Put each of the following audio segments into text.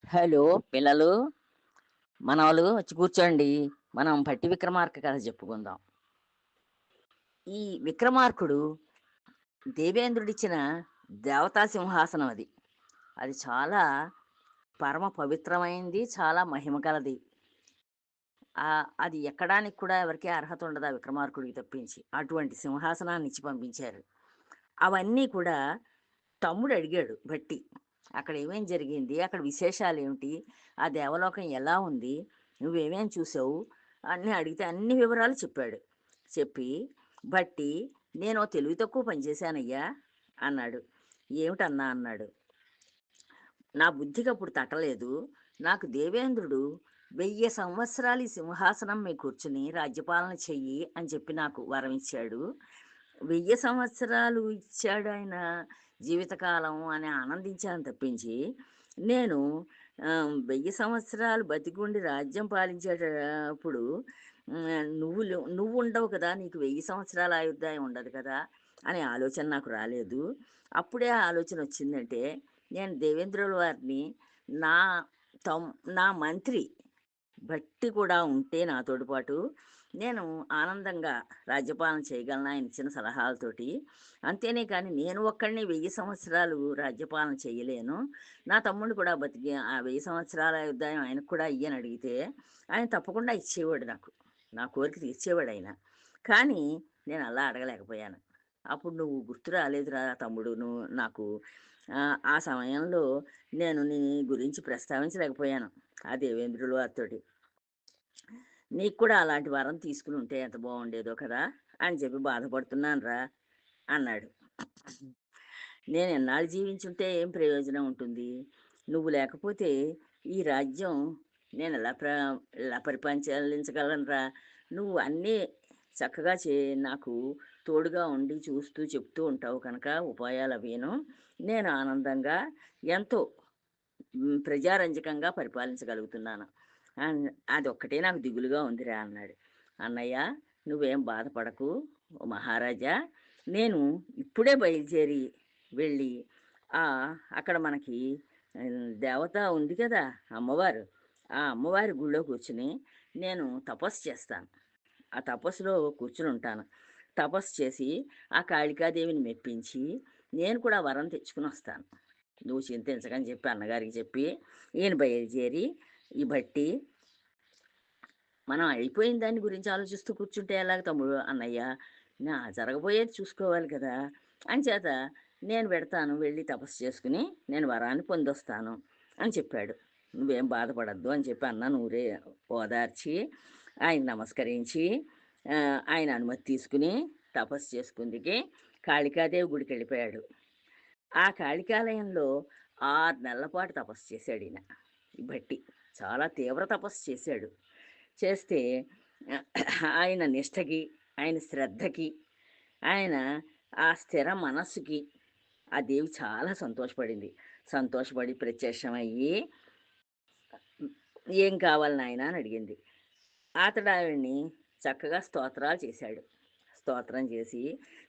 Hello పిల్లలు, మనవలు వచ్చి కూర్చోండి. మనం పట్టి విక్రమార్క కథ చెప్పుకుందాం. ఈ విక్రమార్కుడు దేవేంద్రుడిచ్చిన దేవతా సింహాసనం అది. అది చాలా పరమ పవిత్రమైంది, చాలా మహిమ కలది. అది ఎక్కడానికి కూడా ఎవరికీ అర్హత ఉండదు ఆ విక్రమార్కుడికి తప్పించి. అటువంటి సింహాసనాన్ని ఇచ్చి పంపించారు. అవన్నీ కూడా తమ్ముడు అడిగాడు బట్టి. అక్కడ ఏమేం జరిగింది? అక్కడ విశేషాలేమిటి? ఆ దేవలోకం ఎలా ఉంది? నువ్వేమేం చూసావు? అన్నీ అడిగితే అన్ని వివరాలు చెప్పాడు. చెప్పి బట్టి "నేనో తెలివి తక్కువ పని చేశానయ్యా" అన్నాడు. "ఏమిటన్నా?" అన్నాడు. "నా బుద్ధికప్పుడు తట్టలేదు. నాకు దేవేంద్రుడు 1000 సంవత్సరాలు ఈ సింహాసనం మీద కూర్చుని రాజ్యపాలన చెయ్యి అని చెప్పి నాకు వరం ఇచ్చాడు. 1000 సంవత్సరాలు ఇచ్చాడాయన జీవితకాలం అని ఆనందించాను తప్పించి, నేను 1000 సంవత్సరాలు బతికుండి రాజ్యం పాలించేటప్పుడు నువ్వుండవు కదా! నీకు 1000 సంవత్సరాల ఆయుర్దాయం ఉండదు కదా! అనే ఆలోచన నాకు రాలేదు. అప్పుడే ఆ ఆలోచన వచ్చిందంటే, నేను దేవేంద్రుల వారిని నా తం నా మంత్రి భట్టి కూడా ఉంటే నాతోటి పాటు, నేను ఆనందంగా రాజ్యపాలన చేయగలను ఆయన ఇచ్చిన సలహాలతోటి. అంతేనే కానీ నేను ఒక్కడినే 1000 సంవత్సరాలు రాజ్యపాలన చేయలేను. నా తమ్ముడు కూడా బతికి ఆ 1000 సంవత్సరాల ఆయుర్దాయం ఆయనకు కూడా ఇయ్యని అడిగితే, ఆయన తప్పకుండా ఇచ్చేవాడు నాకు. నా కోరిక తీర్చేవాడాయన. కానీ నేను అలా అడగలేకపోయాను. అప్పుడు నువ్వు గుర్తు రాలేదురా తమ్ముడు నాకు. ఆ సమయంలో నేను నీ గురించి ప్రస్తావించలేకపోయాను ఆ దేవేంద్రుల వారితోటి. నీకు కూడా అలాంటి వరం తీసుకుని ఉంటే ఎంత బాగుండేదో కదా అని చెప్పి బాధపడుతున్నానురా అన్నాడు. నేను ఎన్నాళ్ళు జీవించుంటే ఏం ప్రయోజనం ఉంటుంది? నువ్వు లేకపోతే ఈ రాజ్యం నేను ఎలా పరిపాలించగలనురా? నువ్వు అన్నీ చక్కగా నాకు తోడుగా ఉండి చూస్తూ చెప్తూ ఉంటావు కనుక ఉపాయాలు అవేను నేను ఆనందంగా ఎంతో ప్రజారంజకంగా పరిపాలించగలుగుతున్నాను. అదొక్కటే నాకు దిగులుగా ఉందిరా అన్నాడు. అన్నయ్య, నువ్వేం బాధపడకు ఓ మహారాజా. నేను ఇప్పుడే బయలుదేరి వెళ్ళి అక్కడ మనకి దేవత ఉంది కదా అమ్మవారు. ఆ అమ్మవారి గుళ్ళో కూర్చుని నేను తపస్సు చేస్తాను. ఆ తపస్సులో కూర్చుని ఉంటాను. తపస్సు చేసి ఆ కాళికాదేవిని మెప్పించి నేను కూడా వరం తెచ్చుకుని వస్తాను. నువ్వు చింతించకని చెప్పి అన్నగారికి చెప్పి ఈయన బయలుదేరి ఈ బట్టి మనం అయిపోయిన దాని గురించి ఆలోచిస్తూ కూర్చుంటే ఎలాగ తమ్ముడు అన్నయ్య? జరగబోయేది చూసుకోవాలి కదా! అంచేత నేను వెడతాను, వెళ్ళి తపస్సు చేసుకుని నేను వరాన్ని పొందొస్తాను అని చెప్పాడు. నువ్వేం బాధపడొద్దు అని చెప్పి అన్న నూరే ఓదార్చి, ఆయనకి నమస్కరించి, ఆయన అనుమతి తీసుకుని తపస్సు చేసుకుందుకి కాళికాదేవి గుడికెళ్ళిపోయాడు. ఆ కాళికాలయంలో 6 నెలల పాటు తపస్సు చేశాడీయన. ఈ భట్టి. చాలా తీవ్ర తపస్సు చేశాడు. చేస్తే ఆయన నిష్టకి, ఆయన శ్రద్ధకి, ఆయన ఆ స్థిర మనస్సుకి ఆ దేవి చాలా సంతోషపడింది. సంతోషపడి ప్రత్యక్షమయ్యి, "ఏం కావాలి నాయనా" అని అడిగింది. అతడు ఆవిడని చక్కగా స్తోత్రాలు చేశాడు. స్తోత్రం చేసి,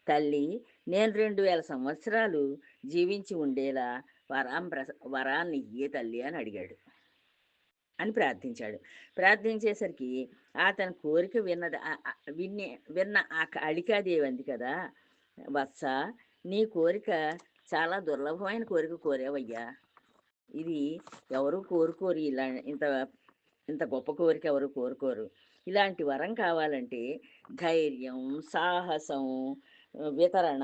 "తల్లి, నేను 2000 సంవత్సరాలు జీవించి ఉండేలా వరాన్నియ్యే తల్లి" అని అడిగాడు. అని ప్రార్థించాడు. ప్రార్థించేసరికి అతని కోరిక విన్నది విన్న ఆ కాళికాదేవి అంది కదా! "వత్స, నీ కోరిక చాలా దుర్లభమైన కోరిక కోరావయ్యా. ఇది ఎవరు కోరుకోరు. ఇంత ఇంత గొప్ప కోరిక ఎవరు కోరుకోరు. ఇలాంటి వరం కావాలంటే ధైర్యం, సాహసం, వితరణ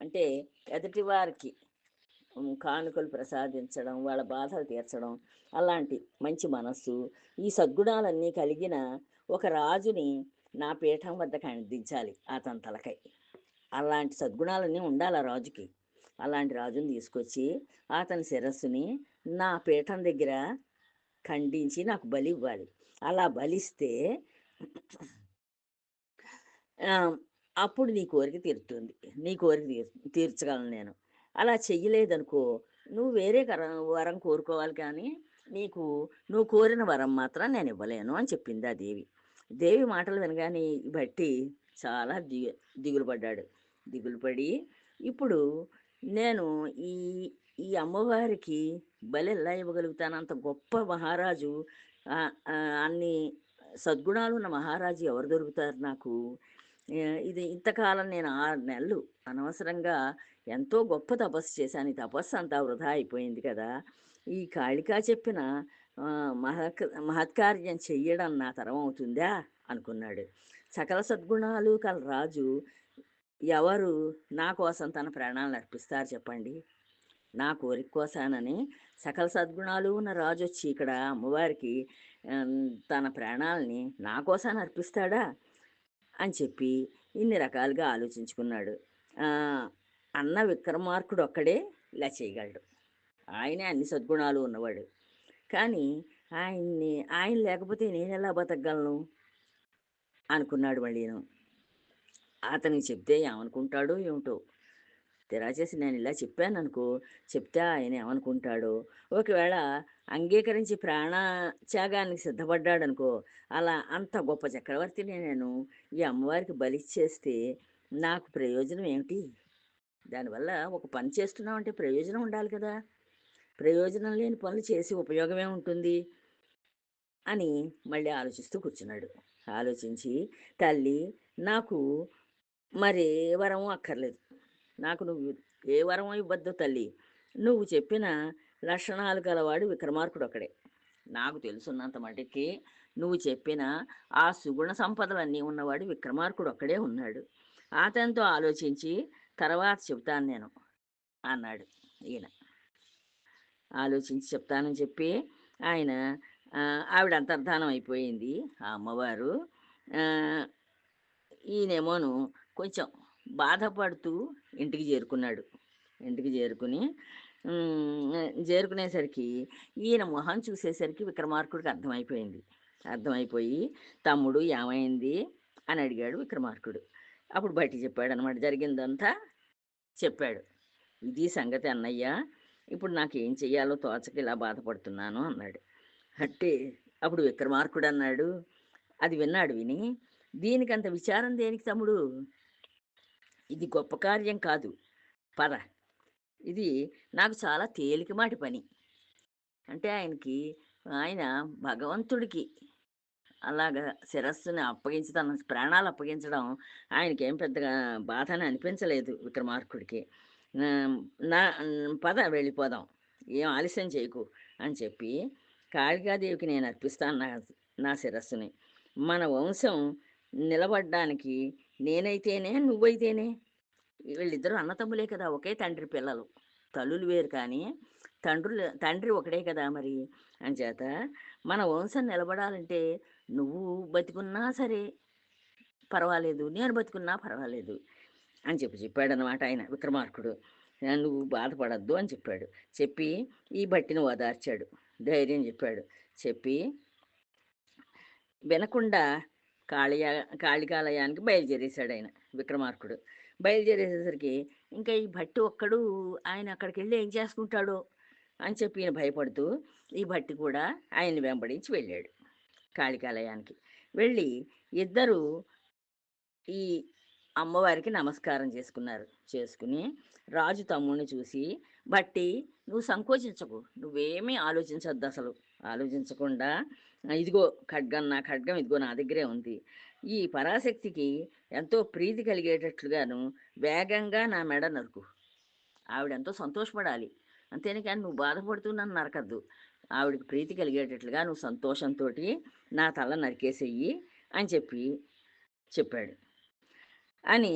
అంటే ఎదుటివారికి కానుకలు ప్రసాదించడం, వాళ్ళ బాధలు తీర్చడం, అలాంటి మంచి మనస్సు, ఈ సద్గుణాలన్నీ కలిగిన ఒక రాజుని నా పీఠం వద్దకు అందించాలి అతని తలకై. అలాంటి సద్గుణాలన్నీ ఉండాలి ఆ రాజుకి. అలాంటి రాజుని తీసుకొచ్చి అతని శిరస్సుని నా పీఠం దగ్గర ఖండించి నాకు బలి ఇవ్వాలి. అలా బలిస్తే అప్పుడు నీ కోరిక తీరుతుంది. నీ కోరిక తీర్చగలను నేను. అలా చెయ్యలేదనుకో, నువ్వు వేరే వరం కోరుకోవాలి కానీ, నువ్వు కోరిన వరం మాత్రం నేను ఇవ్వలేను అని చెప్పింది ఆ దేవి. దేవి మాటలు వినగానే బట్టి చాలా దిగులు పడ్డాడు. దిగులు పడి, ఇప్పుడు నేను ఈ ఈ అమ్మవారికి బలెలా ఇవ్వగలుగుతాను? అంత గొప్ప మహారాజు, అన్ని సద్గుణాలున్న మహారాజు ఎవరు దొరుకుతారు నాకు? ఇది ఇంతకాలం నేను 6 నెలలు అనవసరంగా ఎంతో గొప్ప తపస్సు చేశాను. ఈ తపస్సంతా వృధా అయిపోయింది కదా! ఈ కాళికా చెప్పిన మహత్కార్యం చెయ్యడం నా తరం అవుతుందా? అనుకున్నాడు. సకల సద్గుణాలు కల రాజు ఎవరు నా కోసం తన ప్రాణాలనర్పిస్తారు చెప్పండి? నా కోరిక కోసానని సకల సద్గుణాలు ఉన్న రాజొచ్చి ఇక్కడ అమ్మవారికి తన ప్రాణాలని నా కోసాన అర్పిస్తాడా? అని చెప్పి ఇన్ని రకాలుగా ఆలోచించుకున్నాడు. అన్న విక్రమార్కుడొక్కడే ఇలా చేయగలడు. ఆయనే అన్ని సద్గుణాలు ఉన్నవాడు. కానీ ఆయన లేకపోతే నేనెలా బతకగలను? అనుకున్నాడు మళ్ళీను. అతనికి చెప్తే ఏమనుకుంటాడో ఏమిటో? తీరా చేసి నేనిలా చెప్పాననుకో, చెప్తే ఆయన ఏమనుకుంటాడో? ఒకవేళ అంగీకరించి ప్రాణత్యాగానికి సిద్ధపడ్డాడనుకో, అలా అంత గొప్ప చక్రవర్తిని నేను ఈ అమ్మవారికి బలిచ్చేస్తే నాకు ప్రయోజనం ఏమిటి? దానివల్ల ఒక పని చేస్తున్నామంటే ప్రయోజనం ఉండాలి కదా! ప్రయోజనం లేని పనులు చేసి ఉపయోగమే ఉంటుంది అని మళ్ళీ ఆలోచిస్తూ కూర్చున్నాడు. ఆలోచించి, తల్లి నాకు మరే వరము అక్కర్లేదు. నాకు నువ్వు ఏ వరం ఇవ్వద్దు తల్లి. నువ్వు చెప్పిన లక్షణాలు గలవాడు విక్రమార్కుడొక్కడే. నాకు తెలుసున్నంత మటికి నువ్వు చెప్పిన ఆ సుగుణ సంపదలన్నీ ఉన్నవాడు విక్రమార్కుడొక్కడే ఉన్నాడు. అతనితో ఆలోచించి తర్వాత చెబుతాను నేను అన్నాడు ఈయన. ఆలోచించి చెప్తానని చెప్పి ఆయన ఆవిడ అంతర్ధానం అయిపోయింది ఆ అమ్మవారు. ఈయనేమోను కొంచెం బాధపడుతూ ఇంటికి చేరుకున్నాడు. ఇంటికి చేరుకునేసరికి ఈయన మొహం చూసేసరికి విక్రమార్కుడికి అర్థమైపోయింది. అర్థమైపోయి తమ్ముడు ఏమైంది అని అడిగాడు విక్రమార్కుడు. అప్పుడు బయటికి చెప్పాడనమాట. జరిగిందంతా చెప్పాడు. ఇది సంగతి అన్నయ్య. ఇప్పుడు నాకేం చెయ్యాలో తోచక ఇలా బాధపడుతున్నాను అన్నాడు. అంటే అప్పుడు విక్రమార్కుడు అన్నాడు, అది విన్నాడు. విని, దీనికంత విచారం దేనికి తమ్ముడు? ఇది గొప్ప కార్యం కాదు. పద. ఇది నాకు చాలా తేలికమాటి పని. అంటే ఆయన భగవంతుడికి అలాగా శిరస్సుని అప్పగించి తన ప్రాణాలు అప్పగించడం ఆయనకేం పెద్దగా బాధని అనిపించలేదు విక్రమార్కుడికి. నా పద వెళ్ళిపోదాం. ఏం ఆలస్యం చేయకు అని చెప్పి కాళికాదేవికి నేను అర్పిస్తాను నా శిరస్సుని. మన వంశం నిలబడ్డానికి నేనైతేనే నువ్వైతేనే, వీళ్ళిద్దరూ అన్నతమ్ములే కదా, ఒకే తండ్రి పిల్లలు. తల్లులు వేరు కానీ తండ్రి ఒకడే కదా మరి. అంచేత మన వంశం నిలబడాలంటే నువ్వు బతికున్నా సరే పర్వాలేదు, నేను బతికున్నా పర్వాలేదు అని చెప్పాడనమాట ఆయన విక్రమార్కుడు. నువ్వు బాధపడద్దు అని చెప్పాడు. చెప్పి ఈ భట్టిని ఓదార్చాడు, ధైర్యం చెప్పాడు. చెప్పి వినకుండా కాళికాలయానికి బయలుదేరేశాడు ఆయన విక్రమార్కుడు. బయలుదేరేసేసరికి ఇంకా ఈ భట్టి ఒక్కడు ఆయన అక్కడికి వెళ్ళి ఏం చేసుకుంటాడో అని చెప్పి ఈయన భయపడుతూ ఈ భట్టి కూడా ఆయన్ని వెంబడించి వెళ్ళాడు కాళికాలయానికి. వెళ్ళి ఇద్దరు ఈ అమ్మవారికి నమస్కారం చేసుకుని రాజు తమ్ముడిని చూసి, బట్టి నువ్వు సంకోచించకు, నువ్వేమీ ఆలోచించద్దు, అసలు ఆలోచించకుండా ఇదిగో ఖడ్గం, నా ఖడ్గం ఇదిగో నా దగ్గరే ఉంది. ఈ పరాశక్తికి ఎంతో ప్రీతి కలిగేటట్లుగాను వేగంగా నా మెడ నరుకు. ఆవిడెంతో సంతోషపడాలి, అంతేని కానీ నువ్వు బాధపడుతూ నన్ను నరకద్దు. ఆవిడకి ప్రీతి కలిగేటట్లుగా నువ్వు సంతోషంతో నా తల నరికేసేయి అని చెప్పాడు. అని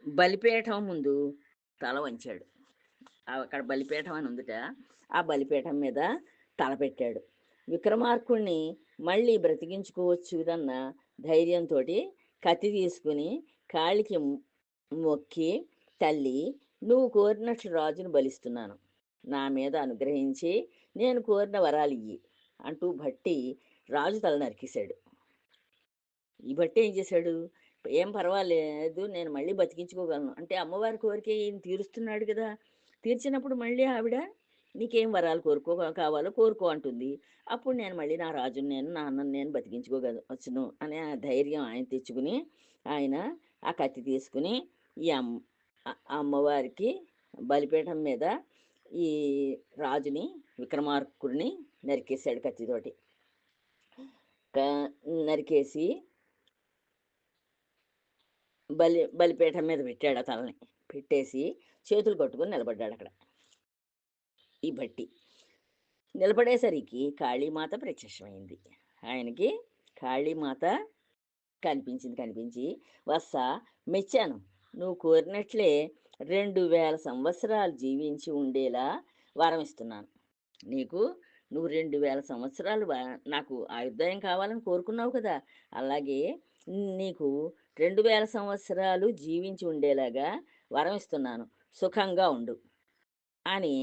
బలిపీఠం ముందు తల వంచాడు. అక్కడ బలిపీఠం అని ఉందిట. ఆ బలిపీఠం మీద తల పెట్టాడు. విక్రమార్కుణ్ణి మళ్ళీ బ్రతికించుకోవచ్చుదన్న ధైర్యంతో కత్తి తీసుకుని కాళ్ళకి మొక్కి, తల్లి నువ్వు కోరినట్లు రాజును బలిస్తున్నాను, నా మీద అనుగ్రహించి నేను కోరిన వరాలు ఇయ్యి అంటూ భట్టి రాజు తల నరికేశాడు. ఈ భట్టి ఏం చేశాడు? ఏం పర్వాలేదు, నేను మళ్ళీ బతికించుకోగలను అంటే అమ్మవారి కోరిక ఈయన తీరుస్తున్నాడు కదా. తీర్చినప్పుడు మళ్ళీ ఆవిడ నీకేం వరాలు కావాలో కోరుకో అంటుంది. అప్పుడు నేను మళ్ళీ నా రాజుని నేను, నా అన్నను నేను బతికించుకోగలవచ్చును అనే ఆ ధైర్యం ఆయన తెచ్చుకుని ఆయన ఆ కత్తి తీసుకుని ఈ అమ్మవారికి బలిపీఠం మీద ఈ రాజుని, విక్రమార్కుడిని నరికేశాడు కత్తితోటి. క నరికేసి బలిపీఠం మీద పెట్టాడు ఆ తలని. పెట్టేసి చేతులు కట్టుకొని నిలబడ్డాడక్కడ ఈ భట్టి. నిలబడేసరికి కాళీమాత ప్రత్యక్షమైంది. ఆయనకి కాళీమాత కనిపించి, "వత్సా, మెచ్చాను. నువ్వు కోరినట్లే 2000 సంవత్సరాలు జీవించి ఉండేలా వరం ఇస్తున్నాను. నీకు నువ్వు 2000 సంవత్సరాలు నాకు ఆయుర్దాయం కావాలని కోరుకున్నావు కదా! అలాగే నీకు 2000 సంవత్సరాలు జీవించి ఉండేలాగా వరం ఇస్తున్నాను. సుఖంగా ఉండు" అని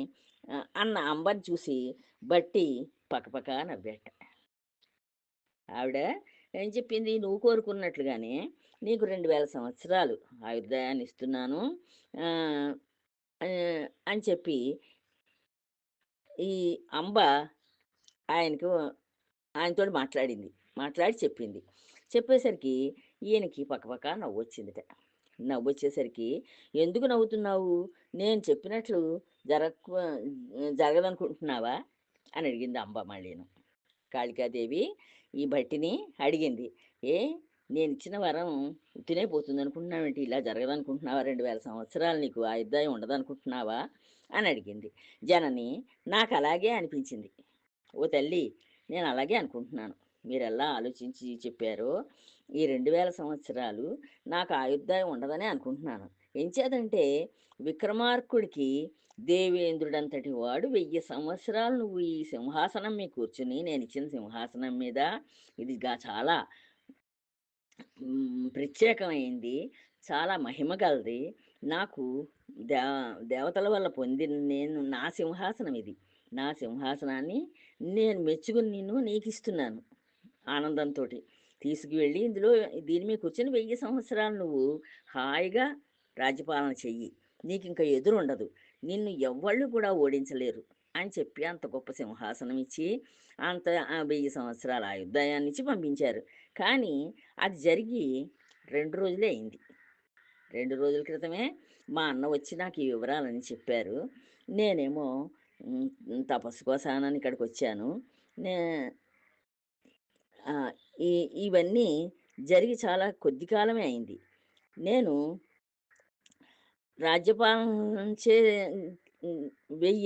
అన్న అంబని చూసి బట్టి పకపక నవ్వాట. ఆవిడ ఏం చెప్పింది, "నువ్వు కోరుకున్నట్లుగానే నీకు 2000 సంవత్సరాలు ఆయుర్దాయాన్ని ఇస్తున్నాను" ఆహ్, అని చెప్పి ఈ అంబ ఆయనకు ఆయనతోటి మాట్లాడింది. మాట్లాడి చెప్పింది. చెప్పేసరికి ఈయనకి పకపక నవ్వొచ్చిందిట. నవ్వొచ్చేసరికి, "ఎందుకు నవ్వుతున్నావు? నేను చెప్పినట్లు జరక్కు జరగదనుకుంటున్నావా?" అని అడిగింది అంబ మళ్ళీను. కాళికాదేవి ఈ భట్టిని అడిగింది. "ఏ నేనిచ్చిన వరం ఉత్తినే పోతుందనుకుంటున్నావేంటి? ఇలా జరగదనుకుంటున్నావా? 2000 సంవత్సరాలు నీకు ఆయుర్దాయం ఉండదనుకుంటున్నావా?" అని అడిగింది. "జనని, నాకలాగే అనిపించింది. ఓ తల్లి, నేను అలాగే అనుకుంటున్నాను. మీరెలా ఆలోచించి చెప్పారో, ఈ 2000 సంవత్సరాలు నాకు ఆయుర్దాయం ఉండదనే అనుకుంటున్నాను. ఎంచేతంటే విక్రమార్కుడికి దేవేంద్రుడంతటి వాడు 1000 సంవత్సరాలు నువ్వు ఈ సింహాసనం మీద కూర్చుని, నేనిచ్చిన సింహాసనం మీద, చాలా ప్రత్యేకమైంది. చాలా మహిమ గలది. నాకు దే దేవతల వల్ల పొందిన నా సింహాసనం ఇది. నా సింహాసనాన్ని నేను మెచ్చుకుని నీకిస్తున్నాను ఆనందంతోటి. తీసుకువెళ్ళి దీని మీద కూర్చొని 1000 సంవత్సరాలు నువ్వు హాయిగా రాజ్యపాలన చెయ్యి. నీకింక ఎదురుండదు. నిన్ను ఎవ్వళ్ళు కూడా ఓడించలేరు" అని చెప్పి అంత గొప్ప సింహాసనం ఇచ్చి, అంత 1000 సంవత్సరాల ఆయుర్దాయాన్నిచ్చి పంపించారు. కానీ అది జరిగి 2 రోజులే అయింది. 2 రోజుల క్రితమే మా అన్న వచ్చి నాకు ఈ వివరాలన్నీ చెప్పారు. నేనేమో తపస్సు కోసానని ఇక్కడికొచ్చాను. నే ఈ ఇవన్నీ జరిగి చాలా కొద్ది కాలమే అయింది. నేను రాజ్యపాలన 1000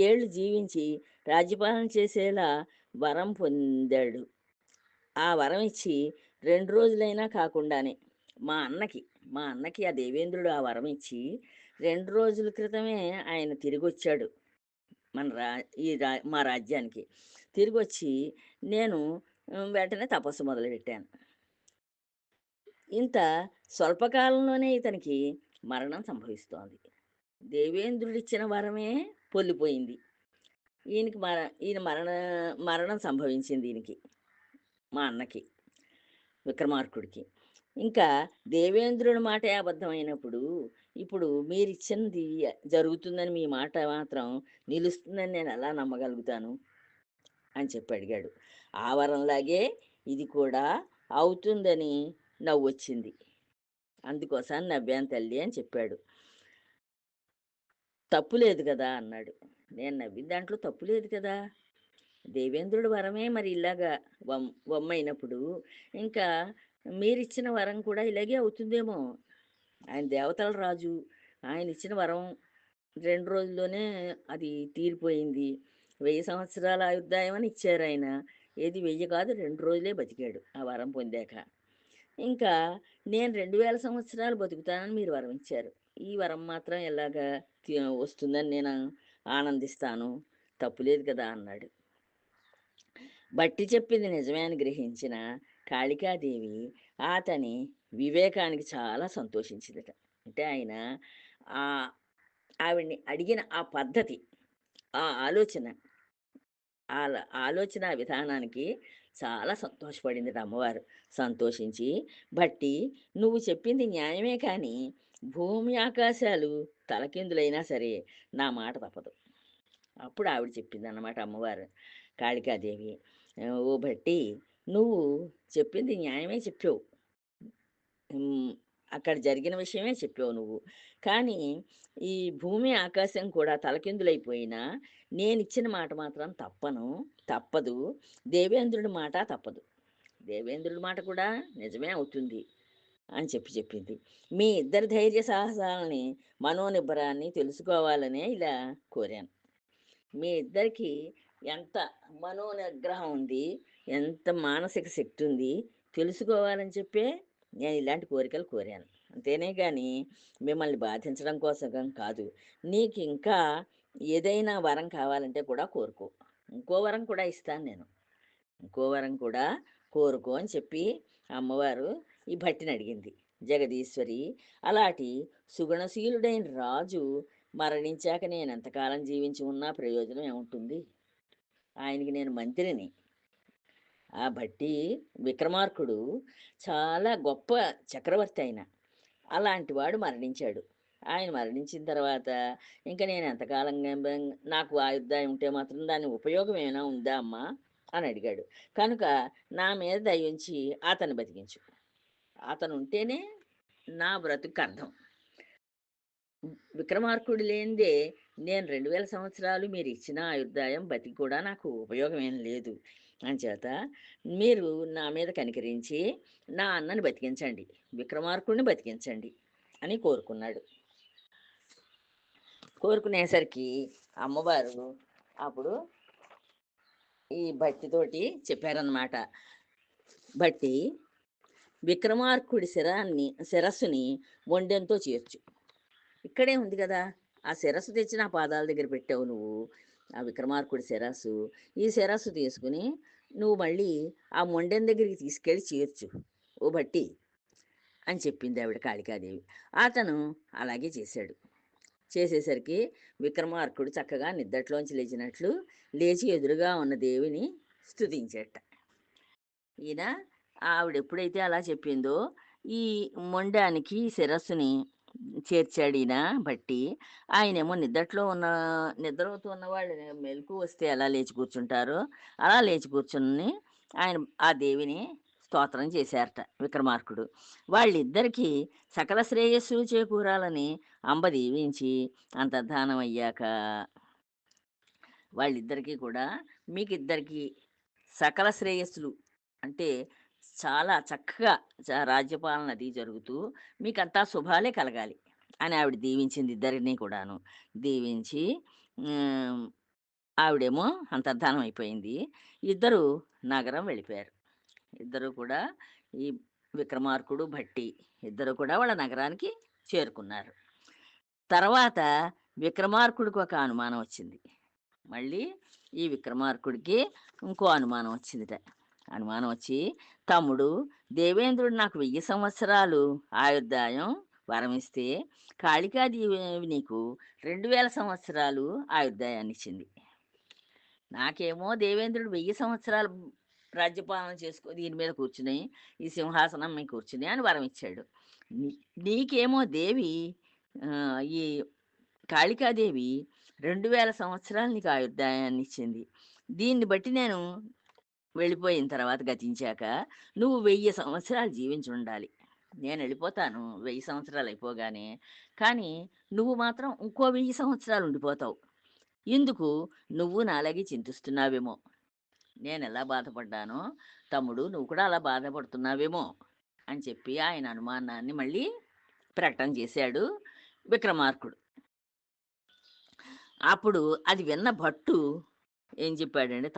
ఏళ్ళు జీవించి రాజ్యపాలన చేసేలా వరం పొందాడు. ఆ వరం ఇచ్చి 2 రోజులైనా కాకుండానే మా అన్నకి ఆ దేవేంద్రుడు ఆ వరం ఇచ్చి 2 రోజుల క్రితమే ఆయన తిరిగొచ్చాడు. మన రా ఈ రా మా రాజ్యానికి. తిరిగొచ్చి నేను వెంటనే తపస్సు మొదలుపెట్టాను. ఇంత స్వల్పకాలంలోనే ఇతనికి మరణం సంభవిస్తోంది. దేవేంద్రుడిచ్చిన వరమే పొల్లిపోయింది. ఈయనకి మర ఈయన మరణం సంభవించింది ఈయనకి, మా అన్నకి, విక్రమార్కుడికి. ఇంకా దేవేంద్రుడి మాటే అబద్ధమైనప్పుడు, ఇప్పుడు మీరిచ్చింది జరుగుతుందని మీ మాట మాత్రం నిలుస్తుందని నేనెలా నమ్మగలుగుతాను అని చెప్పి అడిగాడు. ఆ వరంలాగే ఇది కూడా అవుతుందని నవ్వొచ్చింది. అందుకోసాన్ని నవ్వాను తల్లి అని చెప్పాడు. "తప్పు లేదు గదా!" అన్నాడు. నేను నవ్విన దాంట్లో తప్పు లేదు కదా! దేవేంద్రుడి వరమే మరి ఇలాగా వమ్మైనప్పుడు, ఇంకా మీరిచ్చిన వరం కూడా ఇలాగే అవుతుందేమో! ఆయన దేవతల రాజు. ఆయనిచ్చిన వరం 2 రోజుల్లోనే అది తీరిపోయింది. 1000 సంవత్సరాల ఆయుర్దాయం అని ఇచ్చారాయన. ఏది 1000 కాదు, 2 రోజులే బతికాడు ఆ వరం పొందాక. ఇంకా నేను 2000 సంవత్సరాలు బతుకుతానని మీరు వరం ఇచ్చారు. ఈ వరం మాత్రం ఎలాగా వస్తుందని నేను ఆనందిస్తాను. తప్పులేదు కదా! అన్నాడు. బట్టి చెప్పింది నిజమే అని గ్రహించిన కాళికాదేవి అతని వివేకానికి చాలా సంతోషించిందట. అంటే ఆయన ఆహ్, ఆవిడని అడిగిన ఆ పద్ధతి, ఆ ఆలోచన, ఆలోచన విధానానికి చాలా సంతోషపడిందట అమ్మవారు. సంతోషించి, "బట్టి, నువ్వు చెప్పింది న్యాయమే కానీ, భూమి ఆకాశాలు తలకిందులైనా సరే నా మాట తప్పదు." అప్పుడు ఆవిడ చెప్పిందన్నమాట అమ్మవారు కాళికాదేవి, "ఓ భట్టి, నువ్వు చెప్పింది న్యాయమే చెప్పావు. అక్కడ జరిగిన విషయమే చెప్పావు నువ్వు. కానీ ఈ భూమి, ఆకాశం కూడా తలకిందులైపోయినా నేనిచ్చిన మాట మాత్రం తప్పదు. దేవేంద్రుడి మాట తప్పదు. దేవేంద్రుడి మాట కూడా నిజమే అవుతుంది అని చెప్పింది. మీ ఇద్దరి ధైర్య సాహసాలని, మనోనిబ్బరాన్ని తెలుసుకోవాలనే ఇలా కోరాను. మీ ఇద్దరికీ ఎంత మనోనిగ్రహం ఉంది, ఎంత మానసిక శక్తి ఉంది తెలుసుకోవాలని చెప్పే నేను ఇలాంటి కోరికలు కోరాను. అంతేనే గాని మిమ్మల్ని బాధించడం కోసం కాదు. నీకింకా ఏదైనా వరం కావాలంటే కూడా కోరుకో. ఇంకో వరం కూడా ఇస్తాను నేను. ఇంకో వరం కూడా కోరుకో అని చెప్పి అమ్మవారు ఈ భట్టిని అడిగింది. జగదీశ్వరి, అలాంటి సుగుణశీలుడైన రాజు మరణించాక నేనెంతకాలం జీవించి ఉన్నా ప్రయోజనం ఏముంటుంది? ఆయనకి నేను మంత్రిని. ఆ భట్టి విక్రమార్కుడు చాలా గొప్ప చక్రవర్తి ఆయన. అలాంటి వాడు మరణించాడు. ఆయన మరణించిన తర్వాత ఇంక నేను ఎంతకాలం నాకు ఆయుర్దాయం ఉంటే మాత్రం దాని ఉపయోగం ఏమైనా ఉందా అమ్మా అని అడిగాడు. కనుక నా మీద దయ ఉంచి అతన్ని బతికించు. అతను ఉంటేనే నా బ్రతుకు అర్థం. విక్రమార్కుడు లేనిదే నేను 2000 సంవత్సరాలు మీరు ఇచ్చిన ఆయుర్దాయం బతికి కూడా నాకు ఉపయోగం ఏం లేదు. అంచేత మీరు నా మీద కనికరించి నా అన్నని బతికించండి. విక్రమార్కుడిని బతికించండి అని కోరుకున్నాడు. కోరుకునేసరికి అమ్మవారు అప్పుడు ఈ భట్టితోటి చెప్పారన్నమాట. భట్టి, విక్రమార్కుడి శిరస్సుని మొండెంతో చేర్చు. ఇక్కడే ఉంది కదా! ఆ శిరస్సు తెచ్చి నా పాదాల దగ్గర పెట్టావు నువ్వు. ఆ విక్రమార్కుడి శిరస్సు. ఈ శిరస్సు తీసుకుని నువ్వు మళ్ళీ ఆ మొండెం దగ్గరికి తీసుకెళ్ళి చేర్చు ఓ భట్టి అని చెప్పింది ఆవిడ కాళికాదేవి. అతను అలాగే చేశాడు. చేసేసరికి విక్రమార్కుడు చక్కగా నిద్దట్లోంచి లేచినట్లు లేచి ఎదురుగా ఉన్న దేవిని స్తుతించేట. ఈయన ఆవిడెప్పుడైతే అలా చెప్పిందో ఈ మొండానికి శిరస్సుని చేర్చాడు ఈయన బట్టి. ఆయనేమో నిద్రపోతూ ఉన్నవాళ్ళు మెలకువ వస్తే ఎలా లేచి కూర్చుంటారో అలా లేచి కూర్చుని ఆయన ఆ దేవిని స్తోత్రం చేశారట విక్రమార్కుడు. వాళ్ళిద్దరికీ సకల శ్రేయస్సు చేకూరాలని అంబ దీవించి అంతర్ధానం అయ్యాక వాళ్ళిద్దరికీ కూడా మీకిద్దరికీ సకల శ్రేయస్సులు అంటే చాలా చక్కగా రాజ్యపాలన అది జరుగుతూ మీకంతా శుభాలే కలగాలి అని ఆవిడ దీవించింది ఇద్దరిని కూడాను. దీవించి హ్మ్, ఆవిడేమో అంతర్ధానం అయిపోయింది. ఇద్దరు నగరం వెళ్ళిపోయారు. ఇద్దరు కూడా ఈ విక్రమార్కుడు, భట్టి ఇద్దరు కూడా వాళ్ళ నగరానికి చేరుకున్నారు. తర్వాత విక్రమార్కుడికి ఒక అనుమానం వచ్చింది. మళ్ళీ ఈ విక్రమార్కుడికి ఇంకో అనుమానం వచ్చిందిట. అనుమానం వచ్చి, తమ్ముడు, దేవేంద్రుడు నాకు 1000 సంవత్సరాలు ఆయుర్దాయం వరమిస్తే కాళికాదేవి నీకు 2000 సంవత్సరాలు ఆయుర్దాయాన్నిచ్చింది. నాకేమో దేవేంద్రుడు 1000 సంవత్సరాలు రాజ్యపాలన చేసుకో దీని మీద కూర్చుని ఈ సింహాసనం మీద కూర్చుని అని వరం ఇచ్చాడు. నీకేమో దేవి ఈ కాళికాదేవి 2000 సంవత్సరాలు నీకు ఆయుర్దాయాన్ని ఇచ్చింది. దీన్ని బట్టి నేను వెళ్ళిపోయిన తర్వాత గతించాక నువ్వు 1000 సంవత్సరాలు జీవించి ఉండాలి. నేను వెళ్ళిపోతాను 1000 సంవత్సరాలు అయిపోగానే. కానీ నువ్వు మాత్రం ఇంకో 1000 సంవత్సరాలు ఉండిపోతావు. ఇందుకు నువ్వు నాలాగే చింతిస్తున్నావేమో. నేను ఎలా బాధపడ్డానో తమ్ముడు నువ్వు కూడా అలా బాధపడుతున్నావేమో అని చెప్పి ఆయన అనుమానాన్ని మళ్ళీ ప్రకటన చేశాడు విక్రమార్కుడు. అప్పుడు అది విన్న భట్టు ఏం చెప్పాడంటే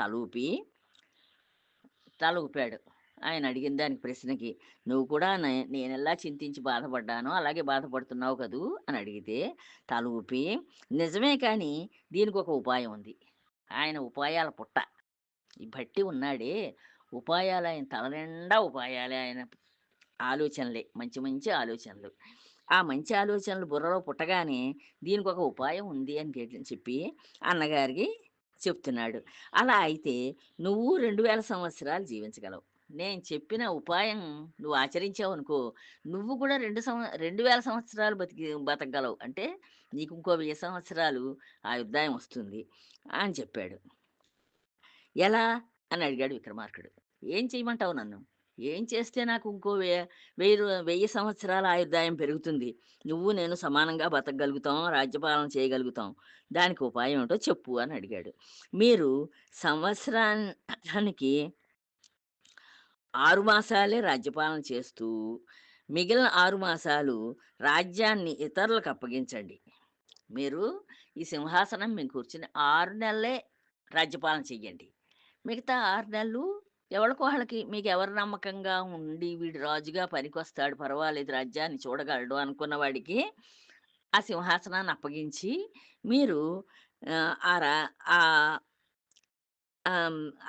తల ఊపాడు. ఆయన అడిగిన దానికి ప్రశ్నకి, నువ్వు కూడా నేనెలా చింతించి బాధపడ్డానో అలాగే బాధపడుతున్నావు కదూ అని అడిగితే తల ఊపి, నిజమే కానీ దీనికి ఒక ఉపాయం ఉంది. ఆయన ఉపాయాల పుట్ట. ఈ భట్టి ఉన్నాడే ఉపాయాలు ఆయన తల నిండా ఉపాయాలే ఆయన ఆలోచనలే, మంచి మంచి ఆలోచనలు. ఆ మంచి ఆలోచనలు బుర్రలో పుట్టగానే దీనికి ఒక ఉపాయం ఉంది అని చెప్పి అన్నగారికి చెప్తున్నాడు. అలా అయితే నువ్వు 2000 సంవత్సరాలు జీవించగలవు. నేను చెప్పిన ఉపాయం నువ్వు ఆచరించావనుకో, నువ్వు కూడా 2000 సంవత్సరాలు బతకగలవు. అంటే నీకు ఇంకో 1000 సంవత్సరాలు ఆయుర్దాయం వస్తుంది అని చెప్పాడు. ఎలా అని అడిగాడు విక్రమార్కుడు. ఏం చేయమంటావు నన్ను? ఏం చేస్తే నాకు ఇంకో 1000 సంవత్సరాల ఆయుర్దాయం పెరుగుతుంది. నువ్వు నేను సమానంగా బతకగలుగుతాం, రాజ్యపాలన చేయగలుగుతాం. దానికి ఉపాయం ఏంటో చెప్పు అని అడిగాడు. మీరు సంవత్సరానికి 6 మాసాలే రాజ్యపాలన చేస్తూ, మిగిలిన 6 మాసాలు రాజ్యాన్ని ఇతరులకు అప్పగించండి. మీరు ఈ సింహాసనం మీద కూర్చొని 6 నెలలే రాజ్యపాలన చెయ్యండి. మిగతా 6 నెలలు ఎవళ్ళకి వాళ్ళకి మీకెవరు నమ్మకంగా ఉండి వీడు రాజుగా పనికొస్తాడు, పర్వాలేదు రాజ్యాన్ని చూడగలడు అనుకున్న వాడికి ఆ సింహాసనాన్ని అప్పగించి మీరు ఆ రా ఆహ్,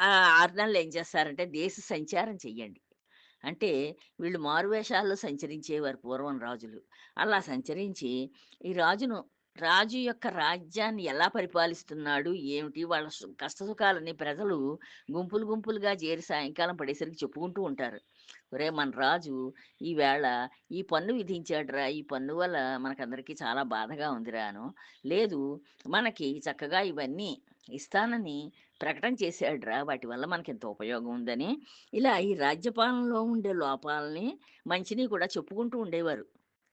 ఆ 6 నెలలు ఏం చేస్తారంటే దేశ సంచారం చెయ్యండి. అంటే వీళ్ళు మారువేషాల్లో సంచరించేవారు పూర్వం రాజులు. అలా సంచరించి ఈ రాజు యొక్క రాజ్యాన్ని ఎలా పరిపాలిస్తున్నాడు, ఏమిటి వాళ్ళ కష్టసుఖాలని ప్రజలు గుంపులు గుంపులుగా చేరి సాయంకాలం పడేసరికి చెప్పుకుంటూ ఉంటారు. ఒరేయ్! మన రాజు ఈవేళ ఈ పన్ను విధించాడురా! ఈ పన్ను వల్ల మనకందరికీ చాలా బాధగా ఉందిరా అను. లేదు మనకి చక్కగా ఇవన్నీ ఇస్తానని ప్రకటన చేశాడురా! వాటి వల్ల మనకింత ఉపయోగం ఉందని ఇలా ఈ రాజ్యపాలనలో ఉండే లోపాలని, మంచిని కూడా చెప్పుకుంటూ ఉండేవారు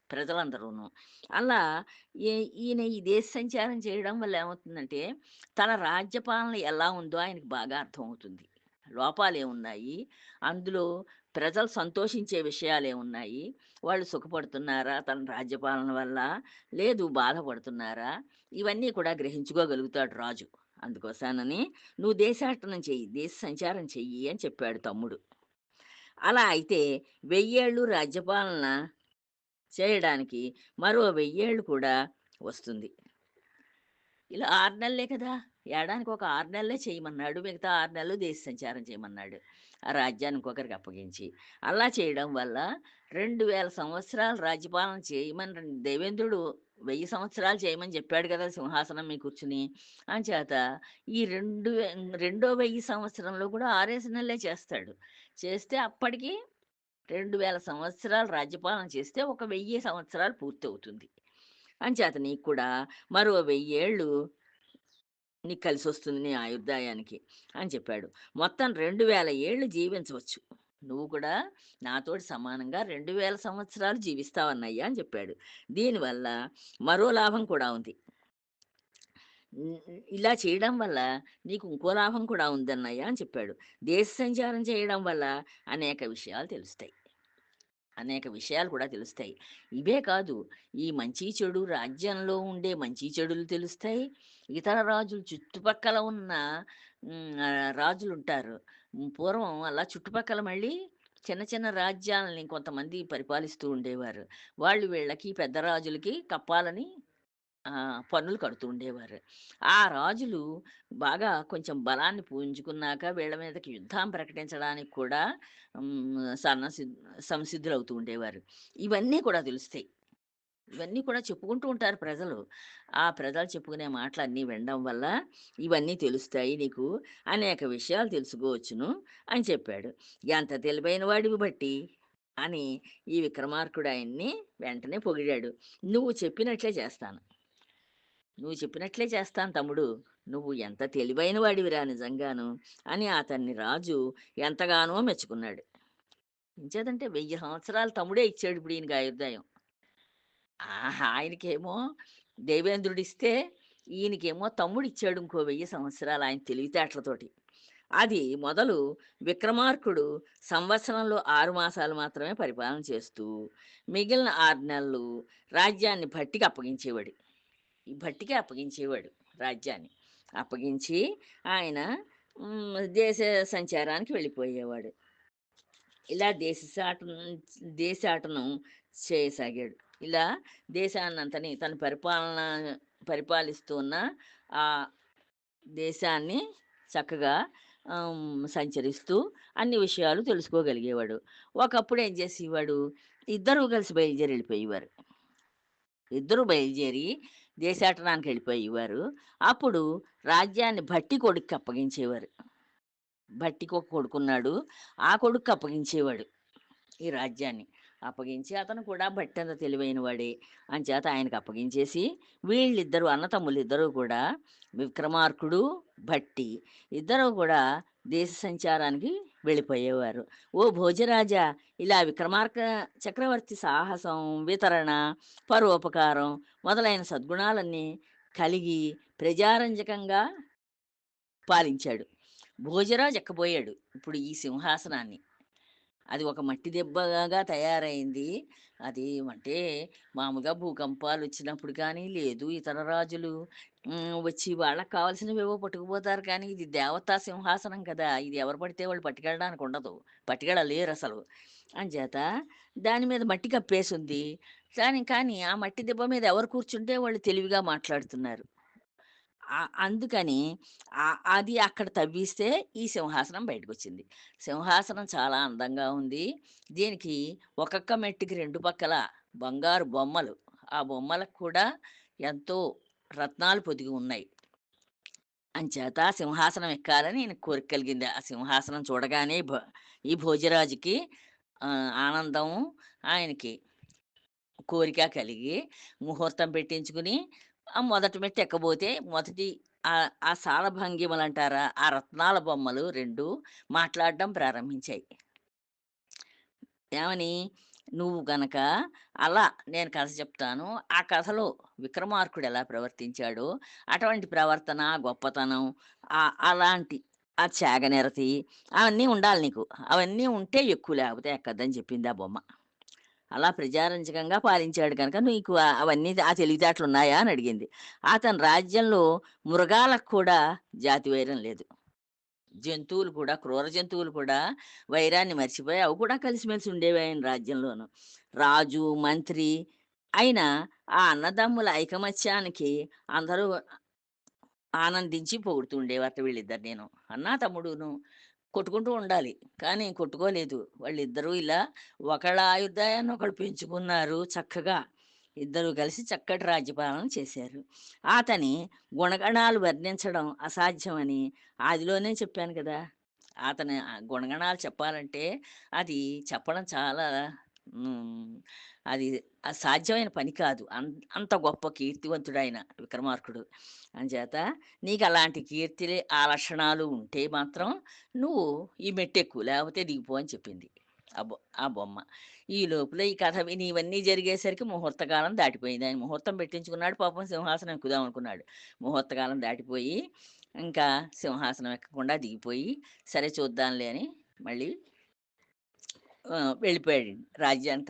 ప్రజలందరూను. అలా ఈ ఈయన ఈ దేశ సంచారం చేయడం వల్ల ఏమవుతుందంటే, తన రాజ్యపాలన ఎలా ఉందో ఆయనకి బాగా అర్థమవుతుంది. లోపాలేమున్నాయి, అందులో ప్రజలు సంతోషించే విషయాలేమున్నాయి, వాళ్ళు సుఖపడుతున్నారా తన రాజ్యపాలన వల్ల, లేదు బాధపడుతున్నారా, ఇవన్నీ కూడా గ్రహించుకోగలుగుతాడు రాజు. అందుకోసానని "నువ్వు దేశాటనం చెయ్యి, దేశ సంచారం చెయ్యి" అని చెప్పాడు తమ్ముడు. అలా అయితే 1000 ఏళ్ళు రాజ్యపాలన చేయడానికి మరో 1000 ఏళ్ళు కూడా వస్తుంది. ఇలా 6 నెలలే కదా! ఏడానికి ఒక 6 నెలలే చేయమన్నాడు. మిగతా 6 నెలలు దేశ సంచారం చేయమన్నాడు. ఆ రాజ్యాన్ని ఇంకొకరికి అప్పగించి. అలా చేయడం వల్ల 2000 సంవత్సరాలు రాజ్యపాలన చేయమని దేవేంద్రుడు 1000 సంవత్సరాలు చేయమని చెప్పాడు కదా! సింహాసనం మీద కూర్చొని. అంచేత ఈ రెండో 1000 సంవత్సరంలో కూడా 6 నెలలే చేస్తాడు. చేస్తే అప్పటికి 2000 సంవత్సరాలు రాజ్యపాలన చేస్తే ఒక 1000 సంవత్సరాలు పూర్తవుతుంది. అంచేత నీకు కూడా మరో 1000 ఏళ్ళు నీకు కలిసొస్తుంది నీ ఆయుర్దాయానికి అని చెప్పాడు. మొత్తం 2000 ఏళ్ళు జీవించవచ్చు. నువ్వు కూడా నాతోటి సమానంగా 2000 సంవత్సరాలు జీవిస్తావన్నయ్య అని చెప్పాడు. దీనివల్ల మరో లాభం కూడా ఉంది. ఇలా చేయడం వల్ల నీకు ఇంకో లాభం కూడా ఉందన్నయ్య అని చెప్పాడు. దేశ సంచారం చేయడం వల్ల అనేక విషయాలు తెలుస్తాయి. అనేక విషయాలు కూడా తెలుస్తాయి. ఇవే కాదు, ఈ మంచి చెడు రాజ్యంలో ఉండే మంచి చెడులు తెలుస్తాయి. ఇతర రాజులు చుట్టుపక్కల ఉన్న రాజులుంటారు. పూర్వం అలా చుట్టుపక్కల మళ్ళీ చిన్న చిన్న రాజ్యాలని కొంతమంది పరిపాలిస్తూ ఉండేవారు. వాళ్ళు వీళ్ళకి పెద్ద రాజులకి కప్పాలని పన్నులు కడుతూ ఉండేవారు. ఆ రాజులు బాగా కొంచెం బలాన్ని పుంజుకున్నాక వీళ్ళ మీదకి యుద్ధం ప్రకటించడానికి కూడా హ్మ్. సంసిద్ధులవుతూ ఉండేవారు. ఇవన్నీ కూడా తెలుస్తాయి. ఇవన్నీ కూడా చెప్పుకుంటూ ఉంటారు ప్రజలు. ఆ ప్రజలు చెప్పుకునే మాటలన్నీ వినడం వల్ల ఇవన్నీ తెలుస్తాయి నీకు. అనేక విషయాలు తెలుసుకోవచ్చును అని చెప్పాడు. ఎంత తెలివైన వాడివి బట్టి అని ఈ విక్రమార్కుడు ఆయన్ని వెంటనే పొగిడాడు. "నువ్వు చెప్పినట్లే చేస్తాను." "నువ్వు చెప్పినట్లే చేస్తాను తమ్ముడు. నువ్వు ఎంత తెలివైన వాడివిరా నిజంగాను" అని అతన్ని రాజు ఎంతగానో మెచ్చుకున్నాడు. ఎంచేతంటే 1000 సంవత్సరాలు తమ్ముడే ఇచ్చాడు ఇప్పుడు ఈయనకి ఆయుర్దాయం. ఆయనకేమో దేవేంద్రుడిస్తే, ఈయనకేమో తమ్ముడిచ్చాడు ఇంకో 1000 సంవత్సరాలు ఆయన తెలివితేటలతోటి. అది మొదలు విక్రమార్కుడు సంవత్సరంలో 6 మాసాలు మాత్రమే పరిపాలన చేస్తూ, మిగిలిన 6 నెలలు రాజ్యాన్ని భట్టికి అప్పగించేవాడు. ఈ భట్టికే అప్పగించేవాడు రాజ్యాన్ని. అప్పగించి ఆయన దేశ సంచారానికి వెళ్ళిపోయేవాడు. ఇలా దేశాటనం చేయసాగాడు. ఇలా దేశాన్నంతని తను పరిపాలిస్తూ ఉన్న ఆ దేశాన్ని చక్కగా సంచరిస్తూ అన్ని విషయాలు తెలుసుకోగలిగేవాడు. ఒకప్పుడు ఏం చేసేవాడు, ఇద్దరూ కలిసి బయలుదేరి వెళ్ళిపోయేవారు. ఇద్దరు బయలుదేరి దేశాటనానికి వెళ్ళిపోయేవారు. అప్పుడు రాజ్యాన్ని భట్టి కొడుక్కి అప్పగించేవారు. భట్టికి ఒక కొడుకున్నాడు. ఆ కొడుక్కి అప్పగించేవాడు ఈ రాజ్యాన్ని. అప్పగించి అతను కూడా భట్టంత తెలివైన వాడే. అంచేత ఆయనకి అప్పగించేసి వీళ్ళిద్దరూ అన్నతమ్ములిద్దరూ కూడా విక్రమార్కుడు, భట్టి ఇద్దరూ కూడా దేశ సంచారానికి వెళ్ళిపోయేవారు. ఓ భోజరాజా, ఇలా విక్రమార్క చక్రవర్తి సాహసం, వితరణ, పరోపకారం మొదలైన సద్గుణాలన్నీ కలిగి ప్రజారంజకంగా పాలించాడు. భోజరాజు ఎక్కబోయాడు ఇప్పుడు ఈ సింహాసనాన్ని. అది ఒక మట్టి దెబ్బగా తయారైంది. అది అంటే మామూలుగా భూకంపాలొచ్చినప్పుడు కానీ, లేదు ఇతర రాజులు వచ్చి వాళ్ళకి కావాల్సినవేవో పట్టుకుపోతారు కానీ, ఇది దేవతా సింహాసనం కదా! ఇది ఎవరు పడితే వాళ్ళు పట్టుకెళ్ళడానికి ఉండదు. పట్టుకెళ్ళలేరసలు. అంచేత దాని మీద మట్టి కప్పేసుంది. కానీ ఆ మట్టి దెబ్బ మీద ఎవరు కూర్చుంటే వాళ్ళు తెలివిగా మాట్లాడుతున్నారు. అందుకని అది అక్కడ తవ్విస్తే ఈ సింహాసనం బయటకొచ్చింది. సింహాసనం చాలా అందంగా ఉంది. దీనికి ఒక్కొక్క మెట్టుకి 2 పక్కల బంగారు బొమ్మలు. ఆ బొమ్మలకు కూడా ఎంతో రత్నాలు పొదిగి ఉన్నాయి. అంచేత ఆ సింహాసనం ఎక్కాలని ఈయనకి కోరిక కలిగింది. ఆ సింహాసనం చూడగానే ఈ భోజరాజుకి ఆనందం, ఆయనకి కోరిక కలిగి ముహూర్తం పెట్టించుకుని ఆ మొదటి మెట్టు ఎక్కబోతే ఆ సాలభంగిమలంటారా? ఆ రత్నాల బొమ్మలు 2 మాట్లాడడం ప్రారంభించాయి. ఏమని? "నువ్వు గనక అలా నేను కథ చెప్తాను. ఆ కథలో విక్రమార్కుడు ఎలా ప్రవర్తించాడో అటువంటి ప్రవర్తన, గొప్పతనం అలాంటి ఆ చాగనిరతి అవన్నీ ఉండాలి నీకు. అవన్నీ ఉంటే ఎక్కు లేకపోతే ఎక్కద్దని" చెప్పింది ఆ బొమ్మ. అలా ప్రజారంజకంగా పాలించాడు కనుక నీకు అవన్నీ ఆ తెలివితేటలున్నాయా అని అడిగింది. అతని రాజ్యంలో మృగాలకు కూడా జాతి వైరం లేదు. జంతువులు కూడా, క్రూర జంతువులు కూడా వైరాన్ని మర్చిపోయి అవి కూడా కలిసిమెలిసి ఉండేవి ఆయన రాజ్యంలోను. రాజు, మంత్రి అయినా ఆ అన్నదమ్ముల ఐకమత్యానికి అందరూ ఆనందించి పొగుడుతూ ఉండేవారట వీళ్ళిద్దరినీను. అన్నా, తమ్ముడును కొట్టుకుంటూ ఉండాలి. కానీ కొట్టుకోలేదు. వాళ్ళిద్దరూ ఇలా ఒకళ్ళ ఆయుర్దాయాన్ని ఒకళ్ళు పెంచుకున్నారు చక్కగా. ఇద్దరూ కలిసి చక్కటి రాజ్యపాలన చేశారు. అతని గుణగణాలు వర్ణించడం అసాధ్యమని ఆదిలోనే చెప్పాను కదా! అతని గుణగణాలు చెప్పాలంటే అది చెప్పడం చాలా హ్మ్. అది అసాధ్యమైన పని కాదు. అంత గొప్ప కీర్తివంతుడాయన విక్రమార్కుడు. అంచేత నీకలాంటి కీర్తి, ఆ లక్షణాలు ఉంటే మాత్రం నువ్వు ఈ మెట్టెక్కు, లేకపోతే దిగిపో అని చెప్పింది ఆ బొమ్మ. ఈ లోపల ఈ కథ విని ఇవన్నీ జరిగేసరికి ముహూర్తకాలం దాటిపోయింది. ఆయన ముహూర్తం పెట్టించుకున్నాడు. పాపం సింహాసనం ఎక్కుదాం అనుకున్నాడు. ముహూర్తకాలం దాటిపోయి, ఇంకా సింహాసనం ఎక్కకుండా దిగిపోయి, సరే చూద్దాంలే అని మళ్ళీ వెళ్ళిపోయాడు రాజ్యానికి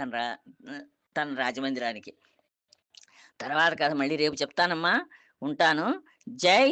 తన రాజమందిరానికి. తర్వాత కథ మళ్ళీ రేపు చెప్తానమ్మా. ఉంటాను. జై